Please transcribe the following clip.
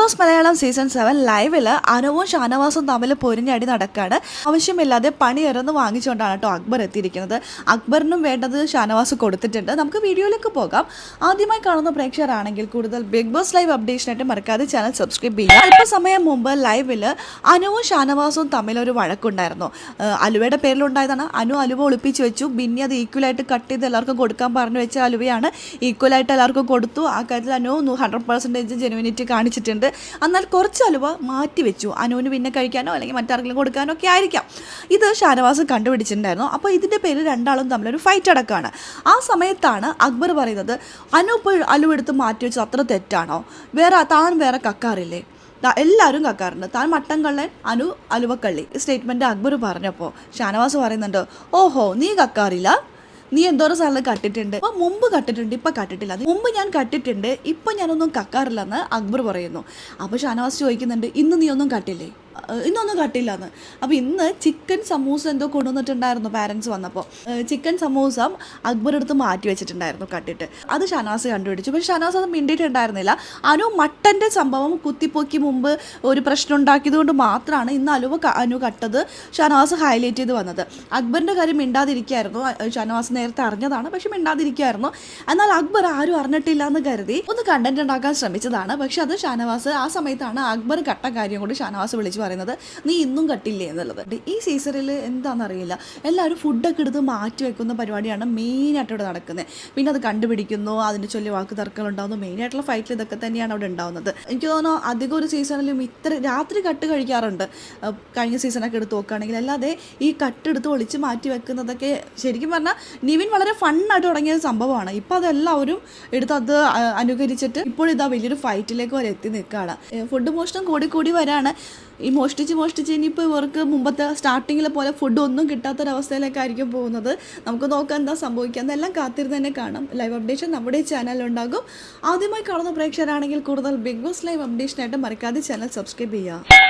Boss Malayalam season 7 ലൈവിൽ അനുവും ഷാനവാസും തമ്മിൽ പൊരിഞ്ഞടി നടക്കാണ്. ആവശ്യമില്ലാതെ പണിയിറന്ന് വാങ്ങിച്ചുകൊണ്ടാണ് കേട്ടോ അക്ബർ എത്തിയിരിക്കുന്നത്. അക്ബറിനും വേണ്ടത് ഷാനവാസ് കൊടുത്തിട്ടുണ്ട്. നമുക്ക് വീഡിയോയിലേക്ക് പോകാം. ആദ്യമായി കാണുന്ന പ്രേക്ഷകരാണെങ്കിൽ കൂടുതൽ ബിഗ് ബോസ് ലൈവ് അപ്ഡേഷനായിട്ട് മറക്കാതെ ചാനൽ സബ്സ്ക്രൈബ് ചെയ്യുക. അല്പസമയം മുമ്പ് ലൈവിൽ അനുവും ഷാനവാസും തമ്മിലൊരു വഴക്കുണ്ടായിരുന്നു. അലുവയുടെ പേരിലുണ്ടായതാണ്. അലുവ ഒളിപ്പിച്ച് വെച്ചു. പിന്നെ അത് ഈക്വലായിട്ട് കട്ട് ചെയ്ത് എല്ലാവർക്കും കൊടുക്കാൻ പറഞ്ഞു വെച്ച അലുവയാണ്. ഈക്വലായിട്ട് എല്ലാവർക്കും കൊടുത്തു. ആ കാര്യത്തിൽ അനു 100% ജെനുവിനിറ്റി കാണിച്ചിട്ടുണ്ട്. എന്നാൽ കുറച്ച് അലുവ മാറ്റി വെച്ചു. അനുവിന് പിന്നെ കഴിക്കാനോ അല്ലെങ്കിൽ മറ്റാർക്കെങ്കിലും കൊടുക്കാനോ ഒക്കെ ആയിരിക്കാം. ഇത് ഷാനവാസ് കണ്ടുപിടിച്ചിട്ടുണ്ടായിരുന്നു. അപ്പോൾ ഇതിൻ്റെ പേര് രണ്ടാളും തമ്മിലൊരു ഫൈറ്റ് അടക്കമാണ്. ആ സമയത്താണ് അക്ബർ പറയുന്നത്, അനു ഇപ്പോൾ അലുവ എടുത്ത് മാറ്റി വെച്ചത് അത്ര തെറ്റാണോ? താൻ വേറെ കക്കാറില്ലേ? എല്ലാവരും കക്കാറുണ്ട്. താൻ മട്ടൻ കള്ളൻ, അനു അലുവക്കള്ളി. സ്റ്റേറ്റ്മെൻറ്റ് അക്ബർ പറഞ്ഞപ്പോൾ ഷാനവാസ് പറയുന്നുണ്ട്, ഓഹോ നീ കക്കാറില്ല, നീ എന്തോരം സ്ഥലത്ത് കട്ടിട്ടുണ്ട്. അപ്പോൾ മുമ്പ് കട്ടിട്ടുണ്ട്, ഇപ്പം കട്ടിട്ടില്ല. മുമ്പ് ഞാൻ കട്ടിട്ടുണ്ട്, ഇപ്പം ഞാനൊന്നും കക്കാറില്ലെന്ന് അക്ബർ പറയുന്നു. അപ്പോൾ ഷാനവാസ് ചോദിക്കുന്നുണ്ട്, ഇന്ന് നീ ഒന്നും കട്ടില്ലേ? ഇന്നൊന്നും കട്ടില്ല എന്ന്. അപ്പോൾ ഇന്ന് ചിക്കൻ സമൂസ എന്തോ കൊണ്ടുവന്നിട്ടുണ്ടായിരുന്നു പാരൻസ് വന്നപ്പോൾ. ചിക്കൻ സമൂസ അക്ബർ എടുത്ത് മാറ്റി വെച്ചിട്ടുണ്ടായിരുന്നു കട്ടിട്ട്. അത് ഷാനവാസ് കണ്ടുപിടിച്ചു. പക്ഷേ ഷാനവാസ് അത് മിണ്ടിയിട്ടുണ്ടായിരുന്നില്ല. അനു മട്ടൻ്റെ സംഭവം കുത്തിപ്പൊക്കി മുമ്പ് ഒരു പ്രശ്നം ഉണ്ടാക്കിയത് കൊണ്ട് മാത്രമാണ് ഇന്ന് അനു കട്ടത് ഷാനവാസ് ഹൈലൈറ്റ് ചെയ്ത് വന്നത്. അക്ബറിൻ്റെ കാര്യം മിണ്ടാതിരിക്കുകയായിരുന്നു. ഷാനവാസ് നേരത്തെ അറിഞ്ഞതാണ്, പക്ഷെ മിണ്ടാതിരിക്കുകയായിരുന്നു. എന്നാൽ അക്ബർ ആരും അറിഞ്ഞിട്ടില്ല എന്ന് കരുതി ഒന്ന് കണ്ടന്റ് ഉണ്ടാക്കാൻ ശ്രമിച്ചതാണ്. പക്ഷെ അത് ഷാനവാസ് ആ സമയത്താണ് അക്ബർ കട്ട കാര്യം കൊണ്ട് ഷാനവാസ് വിളിച്ച് പറയുന്നത്, നീ ഇന്നും കട്ടില്ലേ എന്നുള്ളത്. ഈ സീസണിൽ എന്താണെന്നറിയില്ല, എല്ലാവരും ഫുഡൊക്കെ എടുത്ത് മാറ്റി വെക്കുന്ന പരിപാടിയാണ് മെയിനായിട്ട് ഇവിടെ നടക്കുന്നത്. പിന്നെ അത് കണ്ടുപിടിക്കുന്നു, അതിൻ്റെ ചൊല്ലി വാക്ക് തർക്കങ്ങൾ ഉണ്ടാകുന്നു. മെയിനായിട്ടുള്ള ഫൈറ്റിൽ ഇതൊക്കെ തന്നെയാണ് അവിടെ ഉണ്ടാകുന്നത്. എനിക്ക് തോന്നുന്നു അധികം ഒരു സീസണിലും ഇത്ര രാത്രി കട്ട് കഴിക്കാറുണ്ട്. കഴിഞ്ഞ സീസണൊക്കെ എടുത്ത് നോക്കുകയാണെങ്കിൽ. അല്ലാതെ ഈ കട്ടെടുത്ത് ഒളിച്ച് മാറ്റി വെക്കുന്നതൊക്കെ ശരിക്കും പറഞ്ഞാൽ നിവിൻ വളരെ ഫണ്ണായിട്ട് തുടങ്ങിയ സംഭവമാണ്. ഇപ്പോൾ അതെല്ലാവരും എടുത്ത് അത് അനുകരിച്ചിട്ട് ഇപ്പോൾ ഇതാ വലിയൊരു ഫൈറ്റിലേക്ക് വരെ എത്തി നിൽക്കുകയാണ്. ഫുഡ് മോഷണം കൂടി വരാണ്. ഈ മോഷ്ടിച്ച് ഇനിയിപ്പോൾ ഇവർക്ക് മുമ്പത്തെ സ്റ്റാർട്ടിങ്ങിലെ പോലെ ഫുഡ് ഒന്നും കിട്ടാത്തൊരവസ്ഥയിലേക്കായിരിക്കും പോകുന്നത്. നമുക്ക് നോക്കാം എന്താ സംഭവിക്കുക എന്നെല്ലാം കാത്തിരുന്ന് തന്നെ കാണാം. ലൈവ് അപ്ഡേഷൻ നമ്മുടെ ചാനലിലുണ്ടാകും. ആദ്യമായി കാണുന്ന പ്രേക്ഷകരാണെങ്കിൽ കൂടുതൽ ബിഗ് ബോസ് ലൈവ് അപ്ഡേഷനായിട്ട് മറക്കാതെ ചാനൽ സബ്സ്ക്രൈബ് ചെയ്യുക.